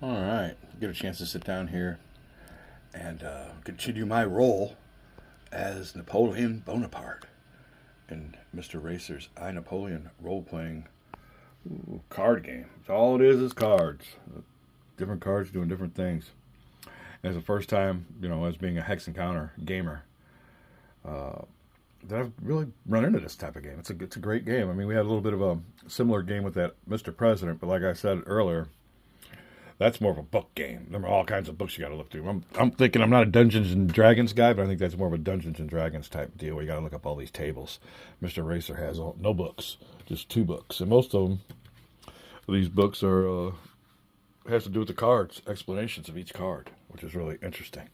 All right, get a chance to sit down here and continue my role as Napoleon Bonaparte in Mr. Racer's I Napoleon role-playing card game. All it is cards. Different cards doing different things. And it's the first time, as being a Hex Encounter gamer, uh, that I've really run into this type of game. It's a great game. I mean, we had a little bit of a similar game with that Mr. President, but like I said earlier, that's more of a book game. There are all kinds of books you got to look through. I'm thinking I'm not a Dungeons and Dragons guy, but I think that's more of a Dungeons and Dragons type deal where you got to look up all these tables. Mr. Racer has no books, just 2 books, and most of them, these books are has to do with the cards, explanations of each card, which is really interesting.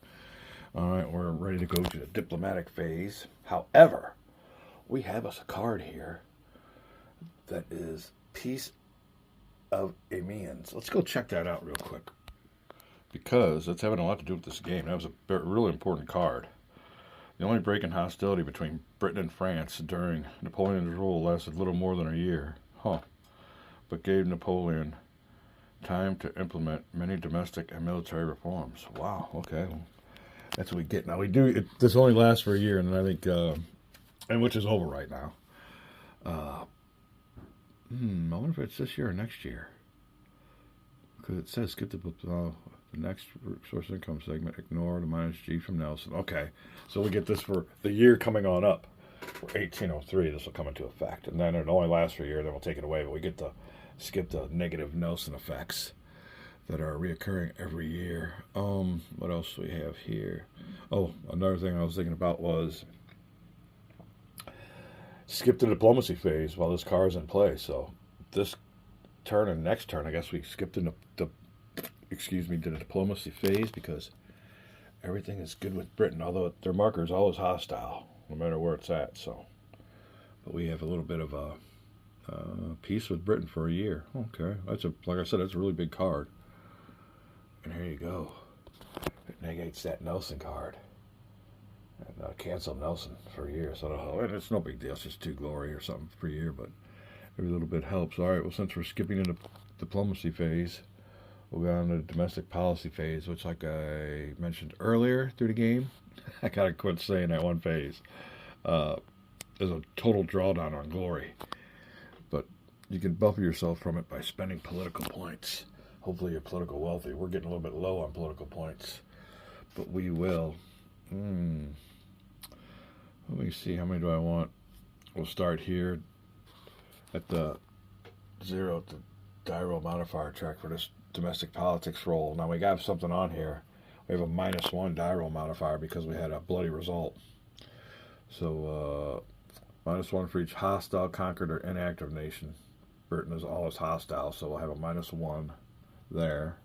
All right, we're ready to go to the diplomatic phase. However, we have us a card here that is Peace of Amiens. Let's go check that out real quick, because that's having a lot to do with this game. That was a really important card. The only break in hostility between Britain and France during Napoleon's rule lasted little more than a year, but gave Napoleon time to implement many domestic and military reforms. Wow, okay. That's what we get. Now, this only lasts for a year, and I think, and which is over right now. I wonder if it's this year or next year. Because it says skip the next source income segment, ignore the minus G from Nelson. Okay, so we get this for the year coming on up. For 1803, this will come into effect. And then it only lasts for a year, then we'll take it away. But we get to skip the negative Nelson effects that are reoccurring every year. What else do we have here? Oh, another thing I was thinking about was skip the diplomacy phase while this car is in play. So this turn and next turn, I guess we skipped into the diplomacy phase because everything is good with Britain, although their marker is always hostile, no matter where it's at. So, but we have a little bit of a peace with Britain for a year. Okay, like I said, that's a really big card. And here you go. It negates that Nelson card. And cancel Nelson for a year. So and it's no big deal. It's just 2 glory or something per year, but every little bit helps. All right, well, since we're skipping into diplomacy phase, we'll go on to the domestic policy phase, which, like I mentioned earlier through the game, I gotta quit saying that one phase. There's a total drawdown on glory, but you can buffer yourself from it by spending political points. Hopefully you're political wealthy. We're getting a little bit low on political points, but we will. Let me see, how many do I want? We'll start here at the 0 to die roll modifier track for this domestic politics roll. Now we got something on here. We have a -1 die roll modifier because we had a bloody result. So -1 for each hostile, conquered, or inactive nation. Britain is always hostile, so we'll have a -1 there.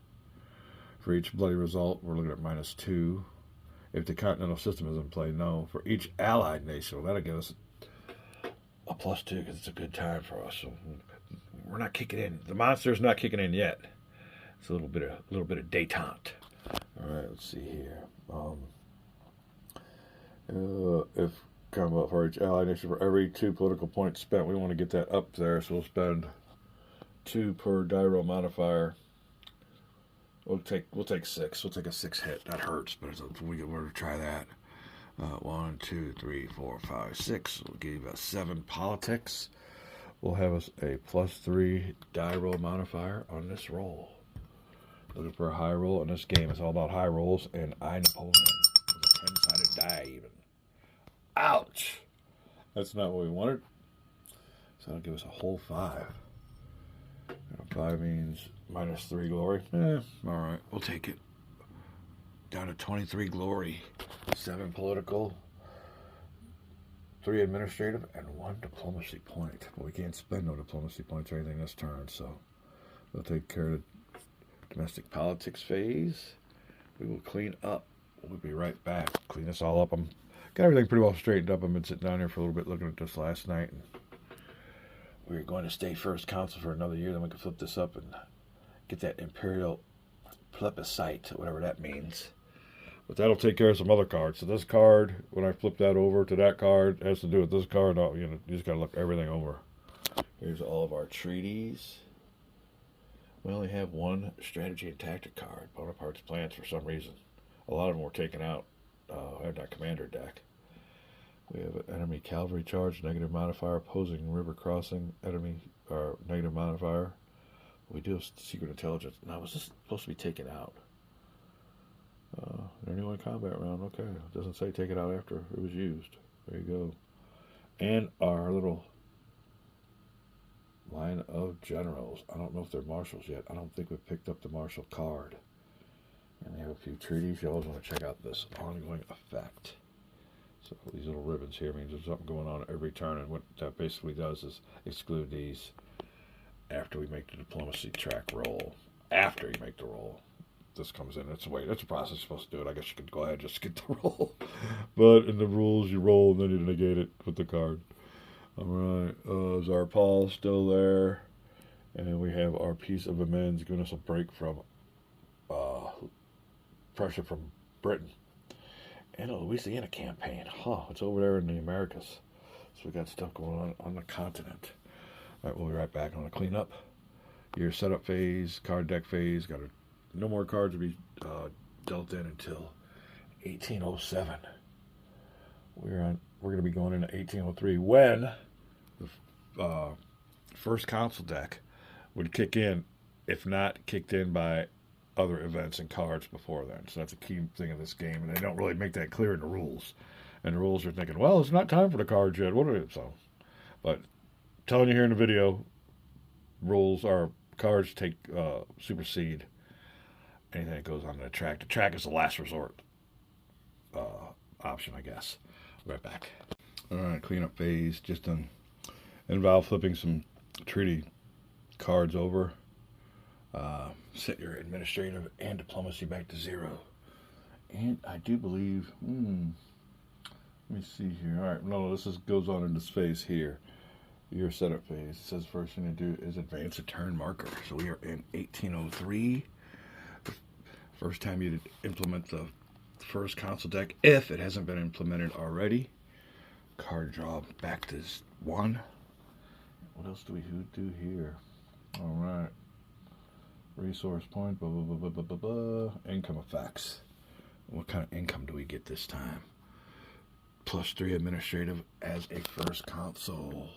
For each bloody result, we're looking at -2. If the continental system is in play, no. For each allied nation, well, that'll give us a +2 because it's a good time for us. So we're not kicking in. The monster's not kicking in yet. It's a little bit of détente. All right, let's see here. If combat for each allied nation, for every 2 political points spent, we want to get that up there. So we'll spend 2 per die roll modifier. We'll take 6. We'll take a 6 hit. That hurts, but we're to try that. 1, 2, 3, 4, 5, 6. We'll give us 7 politics. We'll have us a +3 die roll modifier on this roll. Looking for a high roll in this game. It's all about high rolls, and I Napoleon with a 10-sided die even. Ouch! That's not what we wanted. So that'll give us a whole 5. 5 means -3 glory. Alright, we'll take it. Down to 23 glory. 7 political, 3 administrative, and 1 diplomacy point. But we can't spend no diplomacy points or anything this turn, so we'll take care of the domestic politics phase. We will clean up. We'll be right back. Clean this all up. Got everything pretty well straightened up. I've been sitting down here for a little bit looking at this last night, and we're going to stay first council for another year. Then we can flip this up and get that imperial plebiscite, whatever that means. But that'll take care of some other cards. So this card, when I flip that over to that card, has to do with this card. Oh, you just got to look everything over. Here's all of our treaties. We only have one strategy and tactic card, Bonaparte's plans, for some reason. A lot of them were taken out in that commander deck. We have an enemy cavalry charge, negative modifier, opposing river crossing, enemy or negative modifier. We do have secret intelligence. Now, was this supposed to be taken out? Anyone combat round, okay. It doesn't say take it out after it was used. There you go. And our little line of generals. I don't know if they're marshals yet. I don't think we've picked up the marshal card. And we have a few treaties. You always want to check out this ongoing effect. So these little ribbons here means there's something going on every turn, and what that basically does is exclude these after we make the diplomacy track roll. After you make the roll, this comes in. That's the way. That's the process you're supposed to do it. I guess you could go ahead and just get the roll, but in the rules, you roll and then you negate it with the card. All right, is our Paul still there? And we have our piece of amends giving us a break from pressure from Britain. And a Louisiana campaign. Huh, it's over there in the Americas. So we got stuff going on the continent. All right, we'll be right back on a cleanup. Your setup phase, card deck phase. No more cards will be dealt in until 1807. We're going to be going into 1803 when the first council deck would kick in, if not kicked in by other events and cards before then. So that's a key thing in this game, and they don't really make that clear in the rules. And the rules are thinking, well, it's not time for the cards yet. What are it? So, but telling you here in the video, rules are cards take supersede anything that goes on the track. The track is the last resort option, I guess. Right back. All right, cleanup phase. Just involve flipping some treaty cards over. Set your administrative and diplomacy back to 0. And I do believe, let me see here. All right, no, this goes on in this phase here. Your setup phase. It says first thing to do is advance a turn marker. So we are in 1803. First time you implement the first council deck, if it hasn't been implemented already. Card draw back to 1. What else do we do here? All right. Resource point, blah, blah, blah, blah, blah, blah, blah. Income effects. What kind of income do we get this time? +3 administrative as a first consul.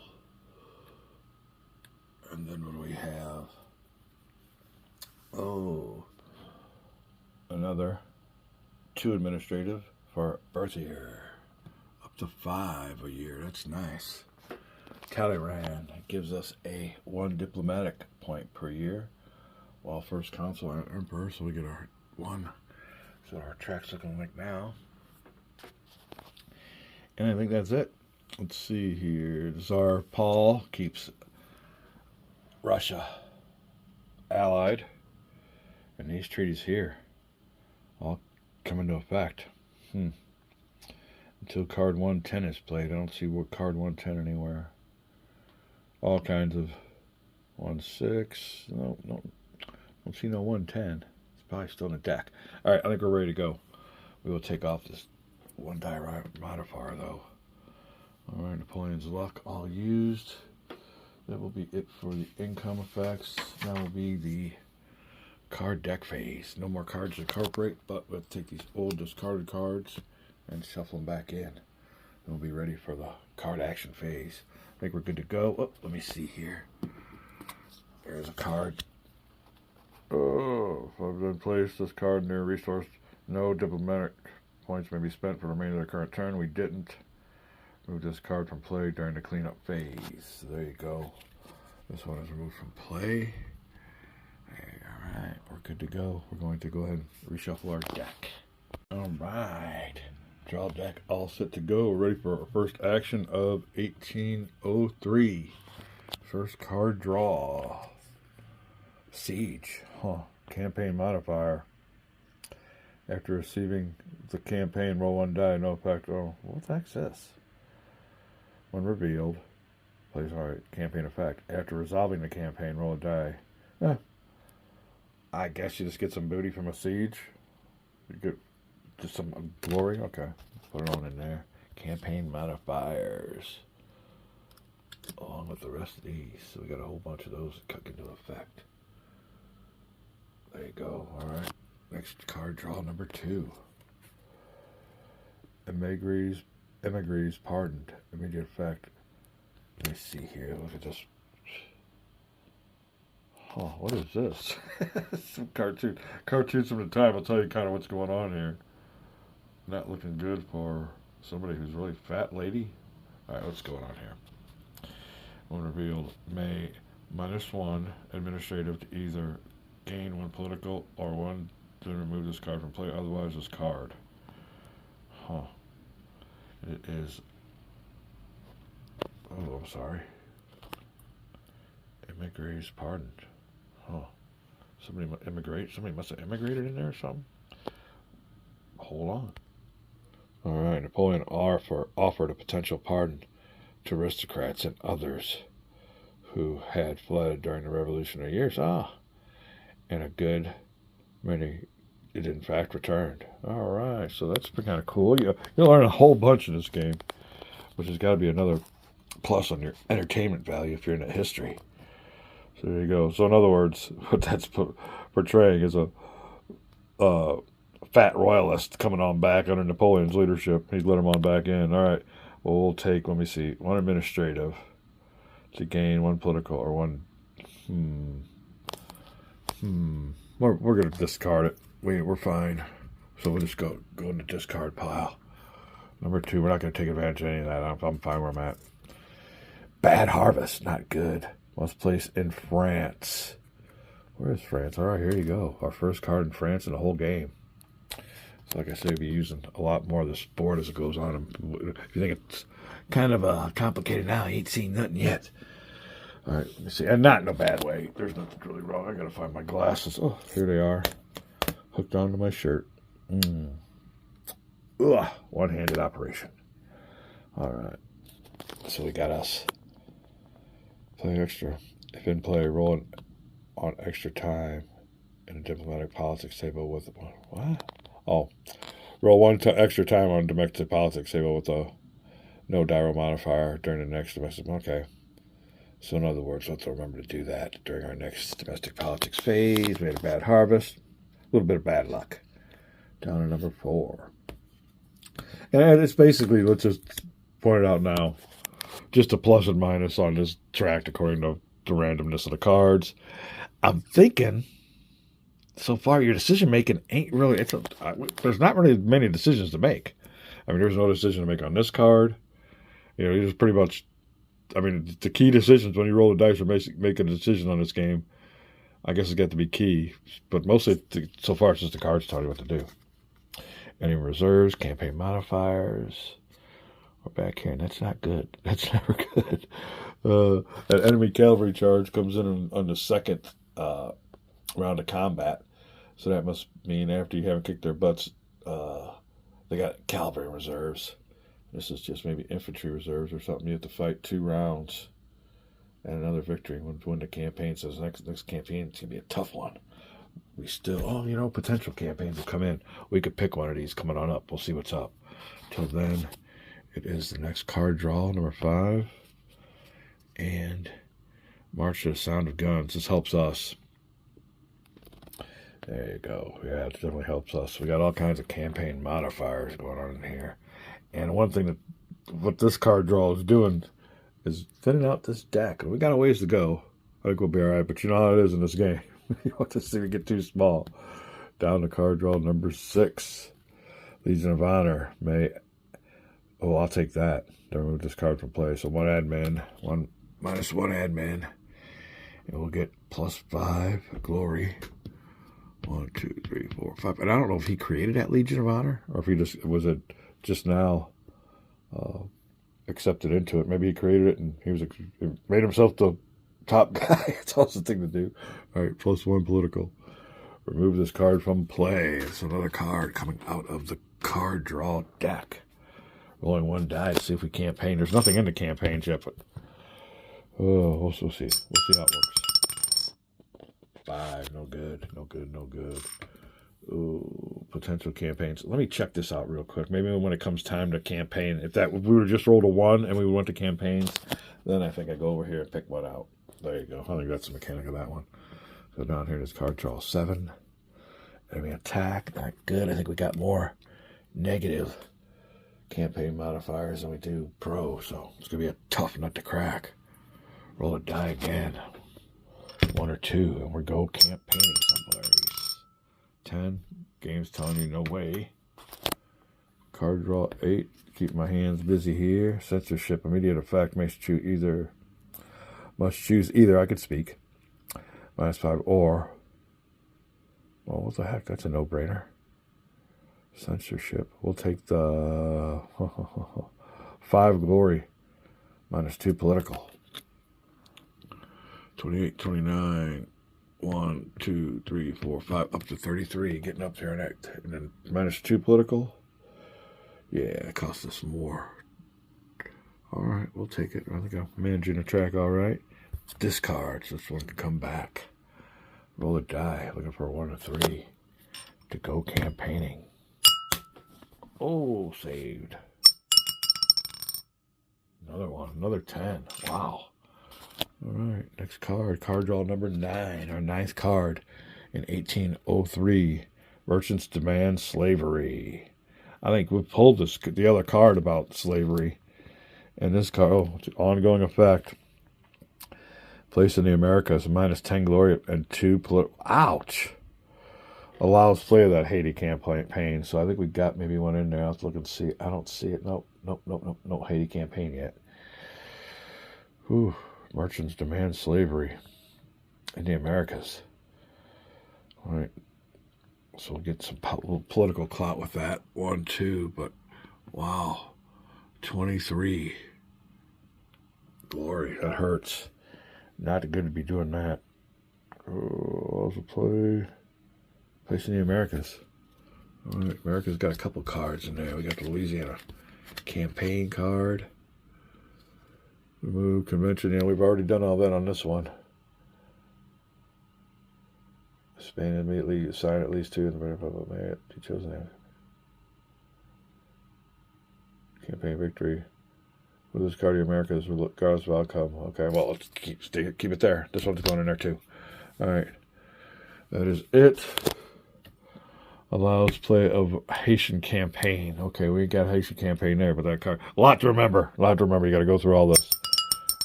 And then what do we have? Oh, another 2 administrative for birth year. Up to 5 a year. That's nice. Talleyrand gives us a 1 diplomatic point per year, while first consul and emperor, so we get our 1. So our track's looking like now. And I think that's it. Let's see here. Tsar Paul keeps Russia allied. And these treaties here all come into effect. Until card 110 is played. I don't see what card 110 anywhere. All kinds of 1-6. No. Don't see no 110. It's probably still in the deck. All right, I think we're ready to go. We will take off this 1 die modifier, though. All right, Napoleon's luck all used. That will be it for the income effects. That will be the card deck phase. No more cards to incorporate, but we'll take these old discarded cards and shuffle them back in. And we'll be ready for the card action phase. I think we're good to go. Oh, let me see here. There's a card. Oh, if I've been placed this card near a resource, no diplomatic points may be spent for the remainder of the current turn. We didn't. Move this card from play during the cleanup phase. So there you go. This one is removed from play. All right, we're good to go. We're going to go ahead and reshuffle our deck. All right. Draw deck all set to go. We're ready for our first action of 1803. First card draw. Siege. Campaign modifier. After receiving the campaign, roll 1 die, no effect. Oh, what the heck's this? When revealed, plays campaign effect. After resolving the campaign, roll a die. I guess you just get some booty from a siege. You get just some glory. Okay, put it on in there. Campaign modifiers, along with the rest of these. So we got a whole bunch of those that kick into effect. There you go. All right. Next card draw, number 2. Emigres pardoned. Immediate effect. Let me see here. Look at this. Oh, what is this? Some cartoons from the time. I'll tell you kind of what's going on here. Not looking good for somebody who's really fat lady. All right, what's going on here? One revealed May -1 administrative to either gain 1 political or 1 to remove this card from play. Otherwise, this card. Huh. It is. Oh, I'm sorry. Emigres pardoned. Huh. Somebody must have immigrated in there or something. Hold on. All right. Napoleon offered a potential pardon to aristocrats and others who had fled during the Revolutionary years. And a good many it in fact returned. All right. So that's been kind of cool. You'll learn a whole bunch in this game, which has got to be another plus on your entertainment value if you're into history. So there you go. So in other words, what that's portraying is a fat royalist coming on back under Napoleon's leadership. He's let him on back in. All right. Well, we'll take, let me see, 1 administrative to gain 1 political or 1. We're going to discard it. We're fine. So we'll just go in the discard pile. Number 2, we're not going to take advantage of any of that. I'm fine where I'm at. Bad harvest, not good. Was placed in France. Where is France? All right, here you go. Our first card in France in the whole game. So like I say, we'll be using a lot more of this board as it goes on. If you think it's kind of complicated now, you ain't seen nothing yet. All right, let me see. And not in a bad way. There's nothing really wrong. I got to find my glasses. Oh, here they are. Hooked onto my shirt. One-handed operation. All right. So we got us. Play extra. If in play, roll on extra time in a diplomatic politics table with what? Oh, roll 1 extra time on domestic politics table with a no dial modifier during the next domestic. Okay. So in other words, let's remember to do that during our next domestic politics phase. We had a bad harvest, a little bit of bad luck. Down to number 4. And it's basically, let's just point it out now, just a plus and minus on this track according to the randomness of the cards. I'm thinking, so far your decision making ain't really, there's not really many decisions to make. I mean, there's no decision to make on this card. You just pretty much, the key decisions when you roll the dice or make a decision on this game, I guess it's got to be key. But mostly, so far, it's just the cards telling you what to do. Any reserves, campaign modifiers. We're back here, and that's not good. That's never good. An enemy cavalry charge comes in on the second round of combat. So that must mean after you haven't kicked their butts, they got cavalry reserves. This is just maybe infantry reserves or something. You have to fight 2 rounds and another victory when the campaign says next campaign it's going to be a tough one. We still, potential campaigns will come in. We could pick one of these coming on up. We'll see what's up. Till then, it is the next card draw, number 5. And March to the Sound of Guns. This helps us. There you go. Yeah, it definitely helps us. We got all kinds of campaign modifiers going on in here. And one thing what this card draw is doing is thinning out this deck. We got a ways to go. I think we'll be all right, but you know how it is in this game. You want this thing to get too small. Down to card draw number 6. Legion of Honor may... Oh, I'll take that. Don't remove this card from play. So 1 admin, minus 1 admin. And we'll get +5 glory. 1, 2, 3, 4, 5. And I don't know if he created that Legion of Honor or if he just now accepted into it. Maybe he created it and he made himself the top guy. It's also the thing to do. All right, +1 political. Remove this card from play. It's another card coming out of the card draw deck. Rolling 1 die to see if we campaign. There's nothing in the campaigns yet, but we'll see. We'll see how it works. 5, no good. Ooh, potential campaigns. Let me check this out real quick. Maybe when it comes time to campaign, if we would have just rolled a 1 and we went to campaigns, then I think I go over here and pick one out. There you go. I think that's the mechanic of that one. So down here, this card draw 7. Enemy attack, not good. I think we got more negative campaign modifiers than we do pro, so it's going to be a tough nut to crack. Roll a die again. 1 or 2, and we're go campaigning someplace. 10, game's telling you no way. Card draw 8, keep my hands busy here. Censorship, immediate effect, must choose either, I could speak. -5 or, well, what the heck, that's a no-brainer. Censorship, we'll take the 5 glory, -2 political. 28, 29, 1, 2, 3, 4, 5, up to 33, getting up there, and then -2 political. Yeah, it costs us more. All right, we'll take it. I think I'm managing the track all right. Discard, so this one can come back. Roll a die, looking for a 1 or 3 to go campaigning. Oh, saved. Another one, another 10. Wow. All right, next card. Card draw number 9, our 9th card in 1803. Merchants demand slavery. I think we pulled the other card about slavery. And this card, it's ongoing effect. Place in the Americas, -10 glory and 2 political. Ouch! Allows play of that Haiti campaign. So I think we got maybe one in there. I'll have to look and see. I don't see it. Nope. No Haiti campaign yet. Whew. Merchants demand slavery in the Americas. All right. So we'll get some political clout with that. 1, 2, but wow. 23. Glory. That hurts. Not good to be doing that. Oh, also place in the Americas. All right, America's got a couple cards in there. We got the Louisiana campaign card. Remove convention. Yeah, we've already done all that on this one. Spain immediately assign at least 2 in the very public merit. He chose that. Campaign victory. With this card, the Americas, regardless of outcome. Okay, well, let's keep it there. This one's going in there too. All right, that is it. Allows play of Haitian campaign. Okay, we got Haitian campaign there, but that card, a lot to remember. You got to go through all this.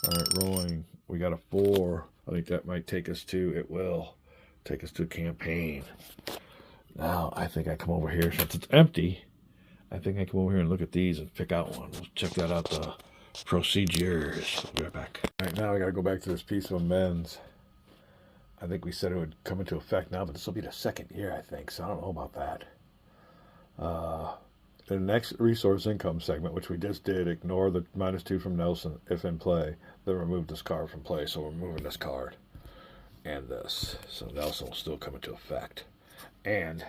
All right, rolling. We got a 4. I think that might take us to. It will take us to campaign. Now I think I come over here since it's empty. I think I come over here and look at these and pick out one. We'll check that out. The procedures. We'll be right back. All right, now we got to go back to this piece of amends. I think we said it would come into effect now, but this will be the 2nd year, I think, so I don't know about that. The next resource income segment, which we just did, ignore the -2 from Nelson if in play, then remove this card from play. So we're removing this card and this. So Nelson will still come into effect. And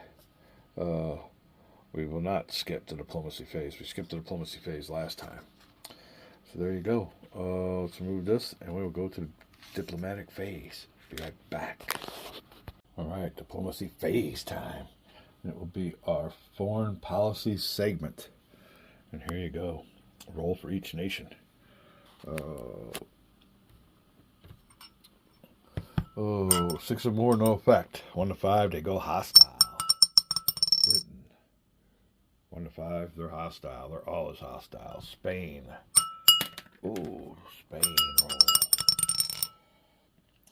we will not skip the diplomacy phase. We skipped the diplomacy phase last time. So there you go. Let's remove this, and we will go to the diplomatic phase. Be right back. All right, diplomacy phase time. And it will be our foreign policy segment. And here you go. Roll for each nation. 6 or more, no effect. 1 to 5, they go hostile. Britain. 1 to 5, they're hostile. They're always hostile. Spain. Ooh, Spain roll.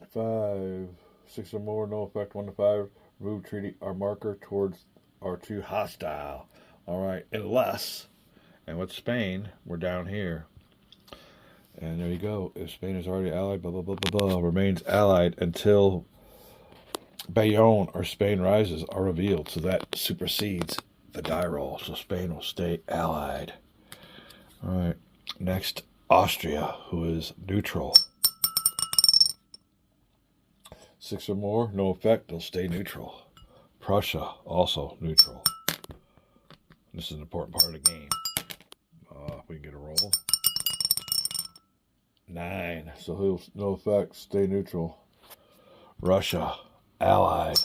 5, 6 or more, no effect. 1 to 5, remove treaty or marker towards or to hostile. All right, unless, and with Spain, we're down here. And there you go. If Spain is already allied, blah, blah, blah, blah, blah, remains allied until Bayonne or Spain rises are revealed. So that supersedes the die roll. So Spain will stay allied. All right. Next, Austria, who is neutral. 6 or more, no effect. They'll stay neutral. Prussia, also neutral. This is an important part of the game. We can get a roll. 9, so he'll no effect, stay neutral. Russia, allied.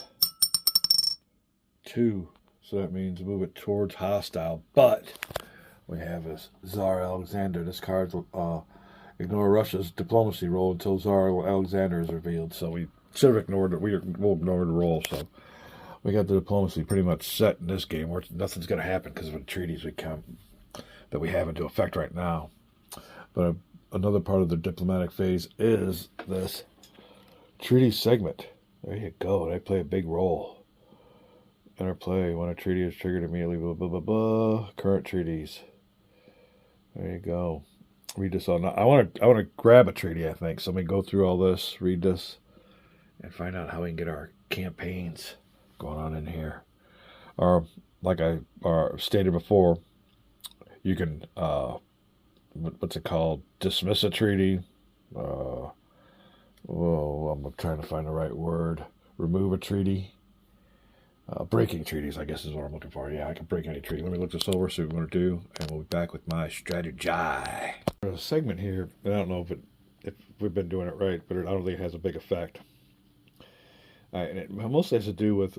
2, so that means move it towards hostile. But we have this Tsar Alexander. This card will ignore Russia's diplomacy roll until Tsar Alexander is revealed. So we should have ignored it. We'll ignore the roll. So we got the diplomacy pretty much set in this game, where nothing's going to happen because of the treaties that we have into effect right now. But another part of the diplomatic phase is this treaty segment. There you go. They play a big role. Interplay. When a treaty is triggered immediately, blah, blah, blah, blah. Current treaties. There you go. Read this all. Now, I want to grab a treaty, I think. So let me go through all this, read this, and find out how we can get our campaigns going on in here. Or, like I stated before, you can, what's it called? Dismiss a treaty. I'm trying to find the right word. Remove a treaty. Breaking treaties, I guess is what I'm looking for. Yeah, I can break any treaty. Let me look this over, see what we're going to do, and we'll be back with my strategy. There's a segment here, and I don't know if we've been doing it right, but I don't think it has a big effect. And it mostly has to do with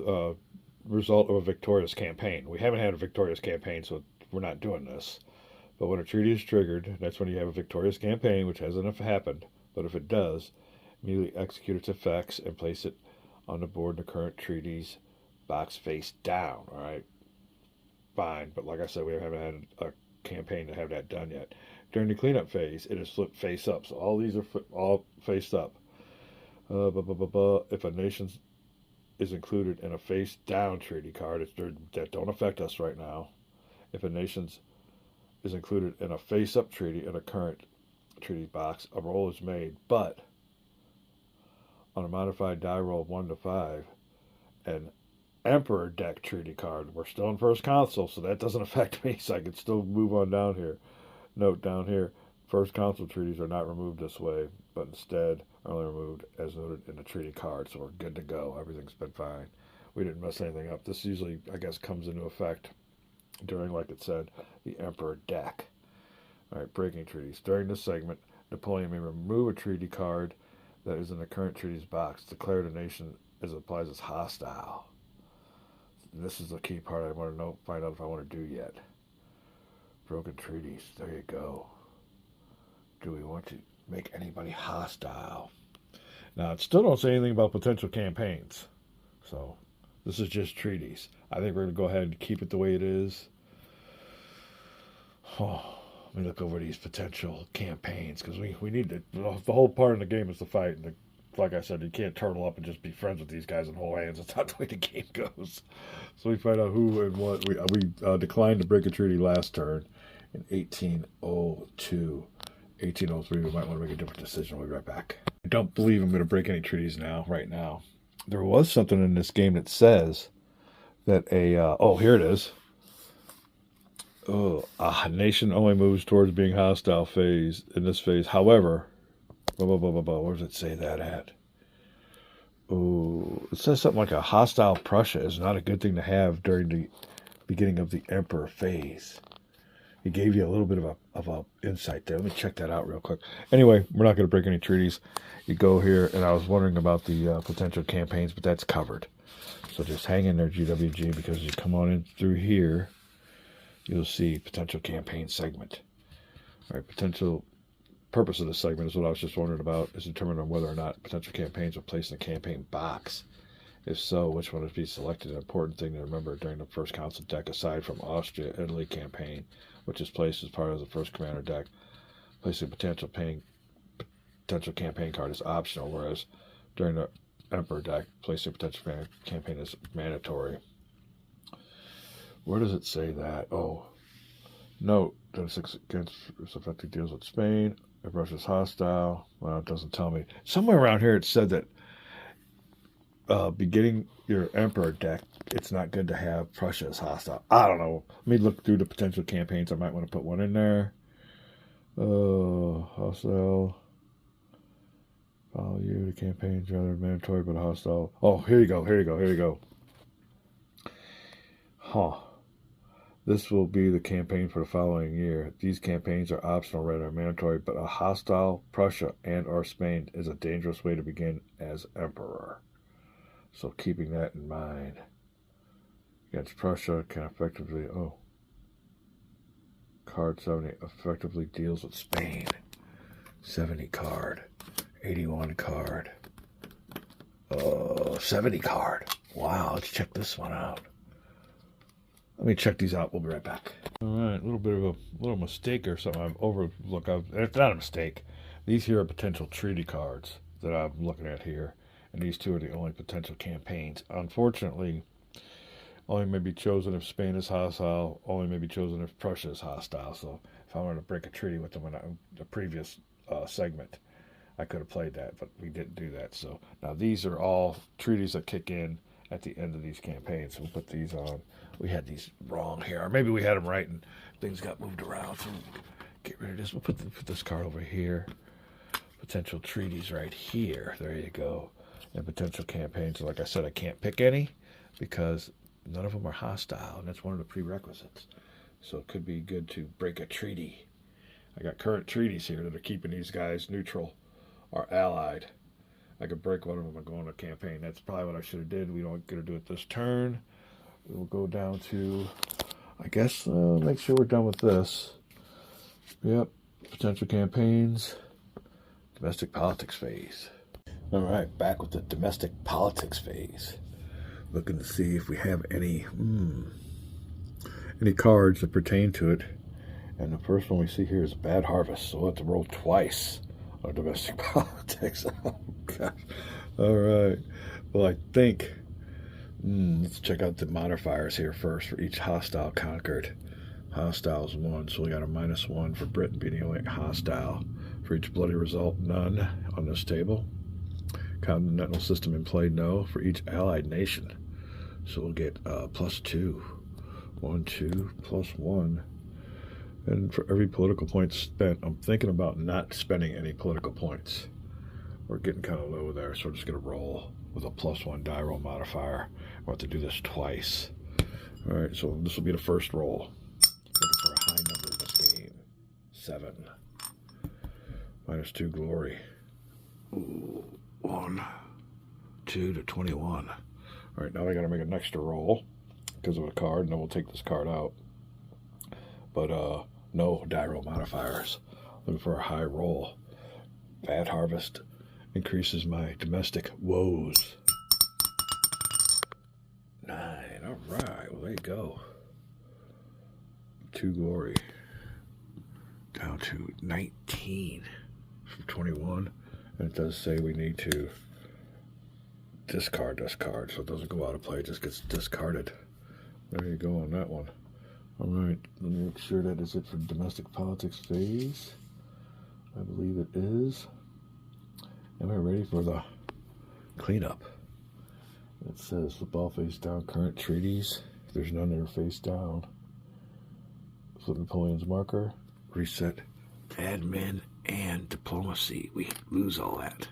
result of a victorious campaign. We haven't had a victorious campaign, so we're not doing this. But when a treaty is triggered, that's when you have a victorious campaign, which hasn't happened. But if it does, immediately execute its effects and place it on the board in the current treaties box face down. All right, fine. But like I said, we haven't had a campaign to have that done yet. During the cleanup phase, it is flipped face up. So all these are all faced up. If a nation is included in a face down treaty card, that don't affect us right now. If a nation is included in a face up treaty in a current treaty box, a roll is made. But on a modified die roll of 1 to 5, an Emperor deck treaty card. We're still in first consul, so that doesn't affect me, so I can still move on down here. Note down here, first consul treaties are not removed this way, but instead are only removed as noted in the treaty card, so we're good to go. Everything's been fine. We didn't mess anything up. This usually, I guess, comes into effect during, like it said, the Emperor deck. All right, breaking treaties. During this segment, Napoleon may remove a treaty card that is in the current treaties box, declare the nation as it applies as hostile. This is the key part I want to find out if I want to do yet. Broken treaties. There you go. Do we want to make anybody hostile? Now, it still don't say anything about potential campaigns. So, this is just treaties. I think we're going to go ahead and keep it the way it is. Oh, let me look over these potential campaigns, because we need to. The whole part of the game is to fight. And like I said, you can't turtle up and just be friends with these guys and hold hands. That's not the way the game goes. So we find out who and what. We declined to break a treaty last turn in 1802. 1803, we might want to make a different decision. We'll be right back. I don't believe I'm going to break any treaties right now. There was something in this game that says that here it is. A nation only moves towards being hostile phase in this phase. However, where does it say that at? Oh, it says something like a hostile Prussia is not a good thing to have during the beginning of the Emperor phase. He gave you a little bit of a insight there. Let me check that out real quick. Anyway, we're not going to break any treaties. You go here, and I was wondering about the potential campaigns, but that's covered. So just hang in there, GWG, because you come on in through here, you'll see potential campaign segment. All right, potential purpose of this segment is what I was just wondering about, is determined on whether or not potential campaigns are placed in a campaign box. If so, which one is to be selected? An important thing to remember during the first consul deck, aside from Austria-Italy campaign, which is placed as part of the first commander deck, placing potential campaign card is optional, whereas during the Emperor deck, placing potential campaign is mandatory. Where does it say that? Oh, note that it's affecting deals with Spain. If Russia's hostile, well, it doesn't tell me. Somewhere around here it said that beginning your Emperor deck, it's not good to have Prussia as hostile. I don't know. Let me look through the potential campaigns. I might want to put one in there. Hostile. Follow you. The campaign's rather mandatory, but hostile. Oh, here you go. Huh. This will be the campaign for the following year. These campaigns are optional rather than mandatory, but a hostile Prussia and or Spain is a dangerous way to begin as Emperor. So keeping that in mind. Against Prussia can effectively, card 70 effectively deals with Spain. 70 card. 81 card. 70 card. Wow, let's check this one out. Let me check these out. We'll be right back. All right, a little bit of a little mistake or something I've overlooked. It's not a mistake. These here are potential treaty cards that I'm looking at here, and these two are the only potential campaigns. Unfortunately, only may be chosen if Spain is hostile, only may be chosen if Prussia is hostile. So if I wanted to break a treaty with them in the previous segment, I could have played that, but we didn't do that. So now these are all treaties that kick in at the end of these campaigns. So we'll put these on. We had these wrong here, or maybe we had them right and things got moved around. So get rid of this. We'll put this card over here. Potential treaties right here. There you go. And potential campaigns. Like I said, I can't pick any because none of them are hostile, and that's one of the prerequisites. So it could be good to break a treaty. I got current treaties here that are keeping these guys neutral or allied. I could break one of them and go on a campaign. That's probably what I should have did. We don't get to do it this turn. We'll go down to, I guess, make sure we're done with this. Yep, potential campaigns, domestic politics phase. All right, back with the domestic politics phase. Looking to see if we have any cards that pertain to it. And the first one we see here is a bad harvest, so we'll have to roll twice on domestic politics. Oh, gosh. All right. Well, I think, let's check out the modifiers here first for each hostile conquered. Hostile is 1, so we got a -1 for Britain being the only hostile. For each bloody result, none on this table. Continental system in play, no, for each allied nation. So we'll get +2. 1, 2, +1. And for every political point spent, I'm thinking about not spending any political points. We're getting kind of low there, so we're just going to roll with a +1 die roll modifier. We'll have to do this twice. All right, so this will be the first roll. Looking for a high number in this game. 7. -2 glory. Ooh, 1, 2 to 21. All right, now I got to make an extra roll because of a card, and then we'll take this card out. But no die roll modifiers. Looking for a high roll. Bad harvest increases my domestic woes. 9. All right. Well, there you go. 2 glory. Down to 19 from 21. And it does say we need to discard this card, so it doesn't go out of play. It just gets discarded. There you go on that one. All right, let me make sure that is it for domestic politics phase. I believe it is. Am I ready for the cleanup? It says flip all face down current treaties. If there's none that are face down, flip Napoleon's marker, reset admin and diplomacy. We lose all that,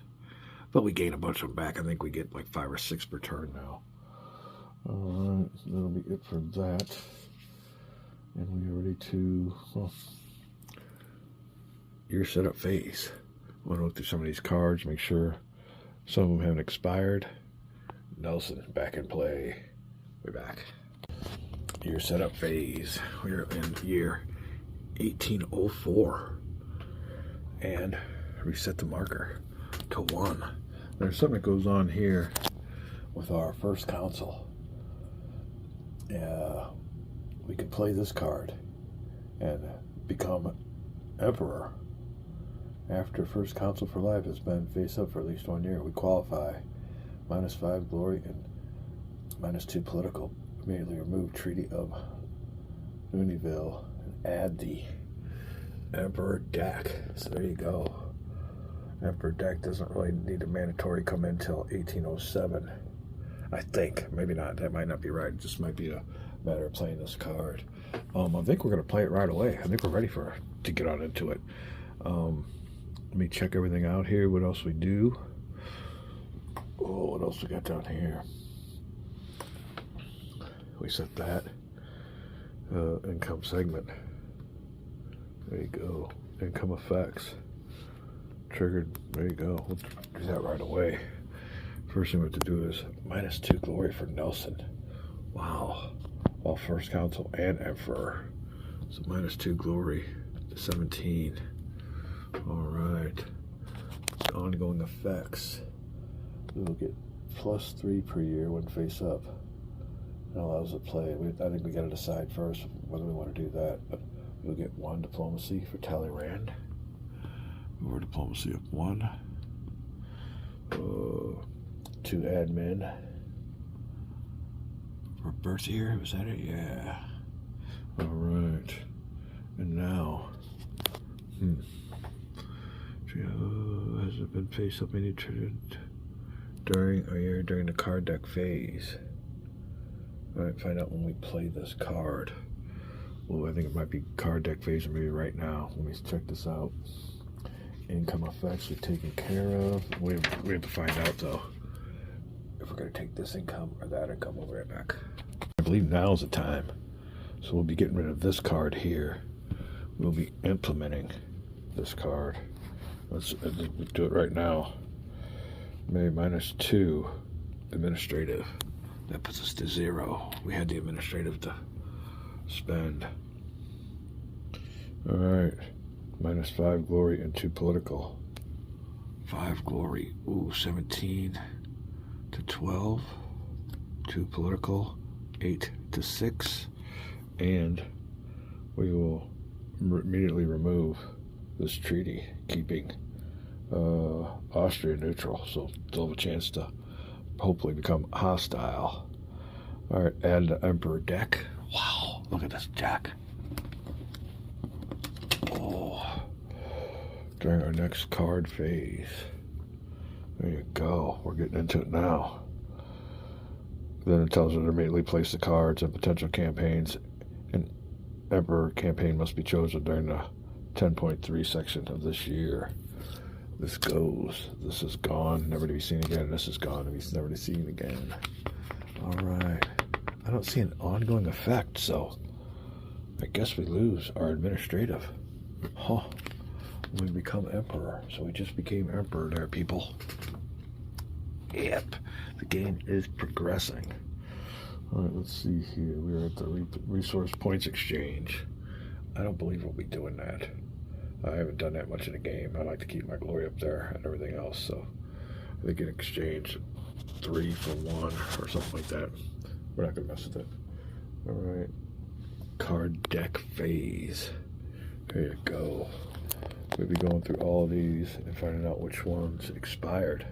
but we gain a bunch of them back. I think we get like 5 or 6 per turn now. All right, that'll be it for that. And we are ready to, year setup phase. I want to look through some of these cards, make sure some of them haven't expired. Nelson, back in play. We're back. Year setup phase. We're in year 1804. And reset the marker to 1. There's something that goes on here with our first council. We can play this card and become emperor. After first council for life has been face up for at least 1 year, we qualify. -5 glory and -2 political. Immediately remove Treaty of Univille and add the Emperor deck. So there you go. Emperor deck doesn't really need a mandatory come in until 1807. I think. Maybe not. That might not be right. It just might be a matter of playing this card. I think we're going to play it right away. I think we're ready to get on into it. Let me check everything out here. What else we do? Oh, what else we got down here? We set that. Income segment. There you go. Income effects. Triggered. There you go. We'll do that right away. First thing we have to do is -2 glory for Nelson. Wow. Well, first council and emperor. So -2 glory to 17. All right. Ongoing effects. We will get +3 per year when face up. It allows us to play. I think we got to decide first whether we want to do that. But we'll get 1 diplomacy for Talleyrand. More diplomacy of 1. 2 admin. For Berthier, was that it? Yeah. All right. And now, has it been face up any during the card deck phase? All right, find out when we play this card. Well, I think it might be card deck phase or maybe right now. Let me check this out. Income effects are taken care of. We have to find out though if we're going to take this income or that income. We'll be right back. I believe now's the time. So we'll be getting rid of this card here. We'll be implementing this card. Let's do it right now. Maybe -2 administrative. That puts us to 0. We had the administrative to spend. All right. -5 glory and 2 political. 5 glory. Ooh, 17 to 12. 2 political. 8 to 6. And we will immediately remove this treaty, keeping Austria neutral, so they'll have a chance to hopefully become hostile. All right, add the Emperor deck. Wow, look at this deck. Oh, during our next card phase. There you go. We're getting into it now. Then it tells us to immediately place the cards and potential campaigns. An Emperor campaign must be chosen during the 10.3 section of this year. This goes. This is gone, never to be seen again. This is gone, never to be seen again. All right. I don't see an ongoing effect, so I guess we lose our administrative. Huh. We become emperor. So we just became emperor there, people. Yep. The game is progressing. All right, let's see here. We're at the resource points exchange. I don't believe we'll be doing that. I haven't done that much in the game. I like to keep my glory up there and everything else, so they can exchange 3 for 1 or something like that. We're not gonna mess with it. All right, card deck phase. There you go. We'll be going through all of these and finding out which ones expired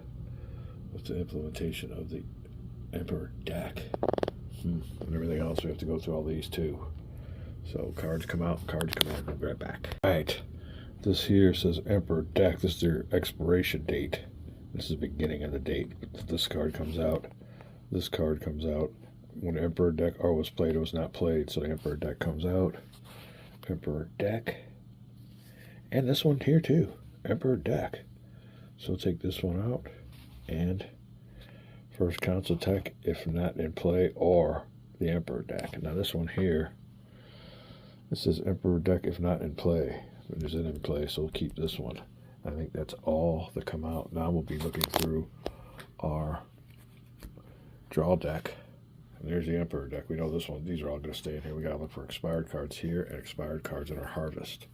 with the implementation of the Emperor deck. And everything else, we have to go through all these too. So cards come out, cards come in. We'll be right back. All right. This here says Emperor deck. This is their expiration date. This is the beginning of the date. This card comes out. This card comes out. When Emperor deck R was played, it was not played. So the Emperor deck comes out. Emperor deck. And this one here too. Emperor deck. So we'll take this one out. And first council deck, if not in play, or the Emperor deck. Now this one here, it says Emperor deck if not in play. It isn't in play, so we'll keep this one. I think that's all that come out. Now we'll be looking through our draw deck. And there's the Emperor deck. We know this one. These are all going to stay in here. We got to look for expired cards here and expired cards in our harvest.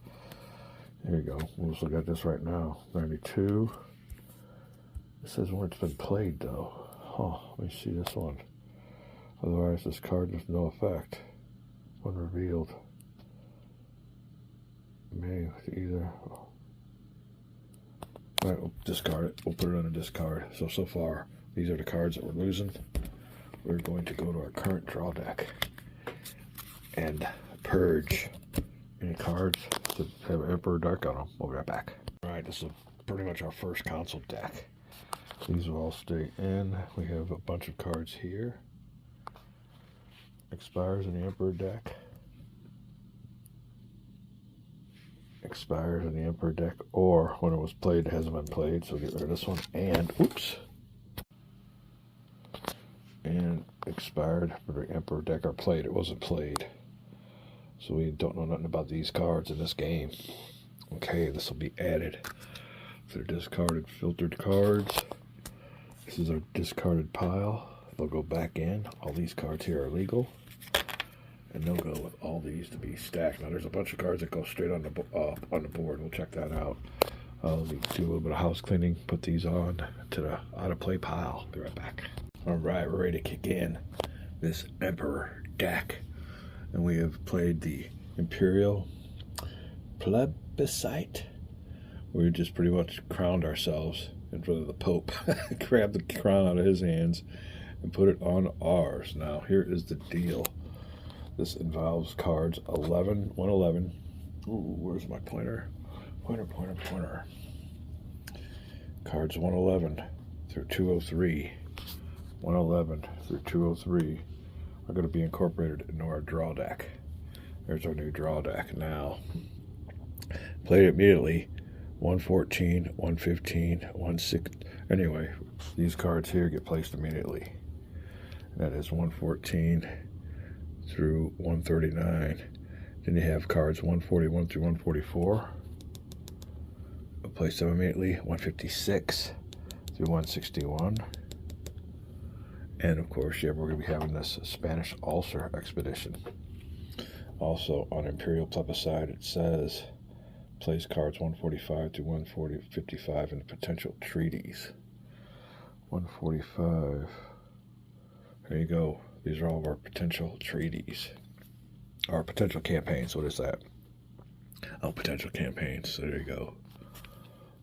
There you go. We'll just look at this right now. 92. It says where it's been played, though. Let me see this one. Otherwise, this card has no effect when revealed. May either. All right, we'll discard it. We'll put it on a discard. So far, these are the cards that we're losing. We're going to go to our current draw deck and purge any cards that have Emperor Dark on them. We'll be right back. All right, this is pretty much our first console deck. These will all stay in. We have a bunch of cards here. Expires in the Emperor deck. Expires in the Emperor deck, or when it was played, it hasn't been played, so get rid of this one. And, oops. And expired for the Emperor deck or played. It wasn't played. So we don't know nothing about these cards in this game. Okay, this will be added to the discarded filtered cards. This is our discarded pile. They'll go back in. All these cards here are legal. And they'll go with all these to be stacked. Now there's a bunch of cards that go straight on the board. We'll check that out. I'll do a little bit of house cleaning. Put these on to the out of play pile. Be right back. Alright, we're ready to kick in this Emperor deck. And we have played the Imperial Plebiscite. We just pretty much crowned ourselves in front of the Pope. Grabbed the crown out of his hands and put it on ours. Now, here is the deal. This involves cards 111. Ooh, where's my pointer? Pointer. Cards 111 through 203. 111 through 203 are going to be incorporated into our draw deck. There's our new draw deck. Now, played it immediately. 114, 115, 16. Anyway, these cards here get placed immediately. That is 114 through 139. Then you have cards 141 through 144. I'll place them immediately. 156 through 161. And of course, yeah, we're going to be having this Spanish ulcer expedition. Also, on Imperial Plebiscite, it says place cards 145 to 155 in potential treaties. 145. There you go. These are all of our potential treaties. Our potential campaigns. What is that? Oh, potential campaigns. So there you go.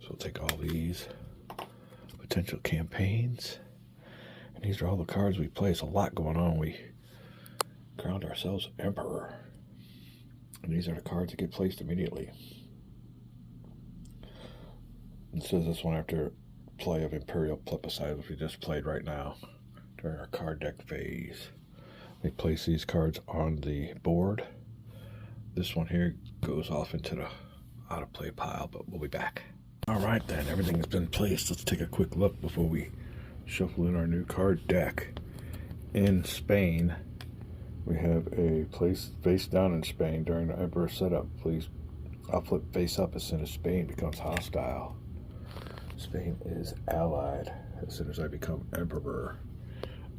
So we'll take all these potential campaigns. And these are all the cards we play. It's a lot going on. We crowned ourselves Emperor. And these are the cards that get placed immediately. It says this one after play of Imperial Plebiscite, which we just played right now during our card deck phase. We place these cards on the board. This one here goes off into the out of play pile, but we'll be back. Alright then, everything has been placed. Let's take a quick look before we shuffle in our new card deck. In Spain, we have a place face down in Spain during the Emperor setup. Please, I'll flip face up as soon as Spain becomes hostile. Spain is allied as soon as I become Emperor.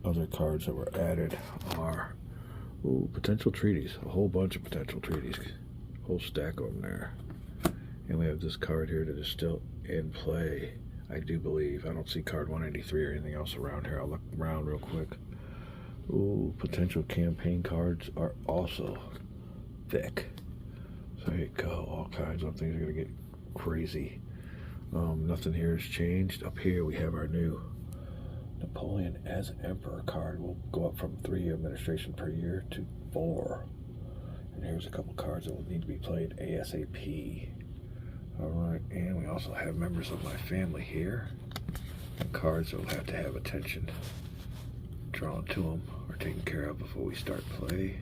Other cards that were added are potential treaties. A whole bunch of potential treaties. A whole stack of them there. And we have this card here that is still in play, I do believe. I don't see card 183 or anything else around here. I'll look around real quick. Ooh, potential campaign cards are also thick. So there you go. All kinds of things are going to get crazy. Nothing here has changed. Up here we have our new Napoleon as Emperor card. Will go up from 3 administration per year to 4. And here's a couple cards that will need to be played ASAP. Alright, and we also have members of my family here. And cards that will have to have attention drawn to them or taken care of before we start play.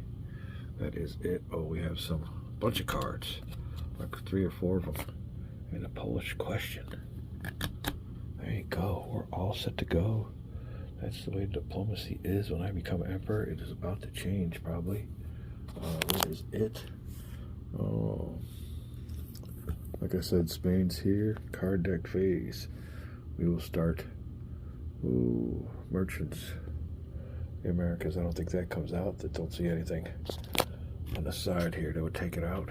That is it. Oh, we have some bunch of cards. Like 3 or 4 of them. And a Polish question. There you go. We're all set to go. That's the way diplomacy is when I become Emperor. It is about to change, probably. What is it? Oh, like I said, Spain's here. Card deck phase. We will start. Ooh, merchants. The Americas. I don't think that comes out. I don't see anything on the side here that would take it out.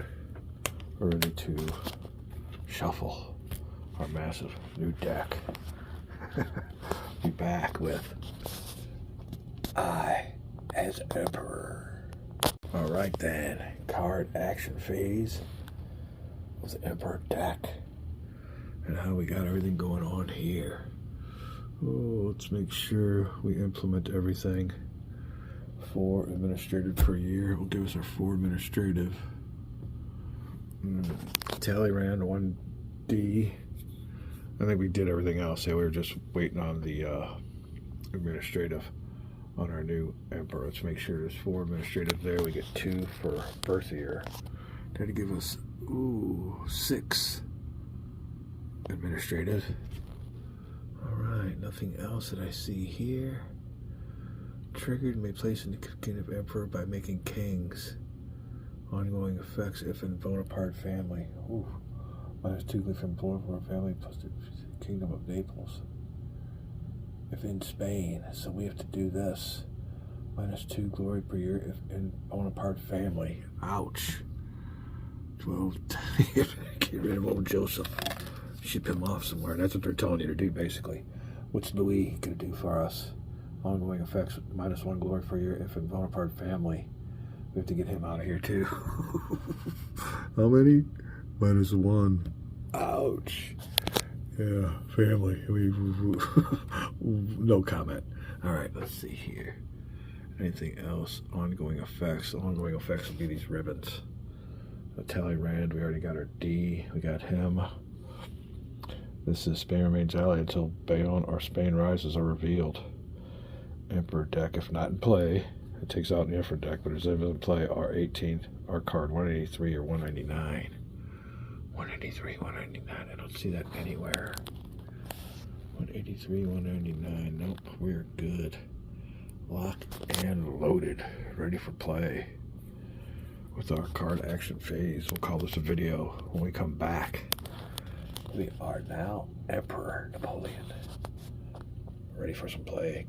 We're ready to shuffle our massive new deck. Be back with I as Emperor. Alright then, card action phase with the Emperor deck. And how we got everything going on here. Oh, let's make sure we implement everything. 4 administrative per year will give us our 4 administrative. Talleyrand 1D. I think we did everything else. Yeah, we were just waiting on the administrative on our new Emperor. Let's make sure there's 4 administrative there. We get 2 for birth year. That'll give us 6 administrative. Alright, nothing else that I see here. Triggered may place in the kingdom of Emperor by making kings. Ongoing effects if in Bonaparte family. Ooh. -2 from Bonaparte family plus the kingdom of Naples. If in Spain, so we have to do this. -2 glory per year if in Bonaparte family. Ouch. Well, get rid of old Joseph. Ship him off somewhere. That's what they're telling you to do, basically. What's Louis gonna do for us? Ongoing effects, -1 glory for your infant Bonaparte family. We have to get him out of here too. How many? -1. Ouch. Yeah, family. No comment. All right, let's see here. Anything else? Ongoing effects. Ongoing effects will be these ribbons. Talleyrand, we already got our D. We got him. This is Spain remains ally until Bayonne or Spain rises are revealed. Emperor deck, if not in play, it takes out the Emperor deck, but if it's in play, R18, our card 183 or 199. 183, 199. I don't see that anywhere. 183, 199. Nope, we're good. Locked and loaded, ready for play. With our card action phase, we'll call this a video when we come back. We are now Emperor Napoleon. Ready for some play.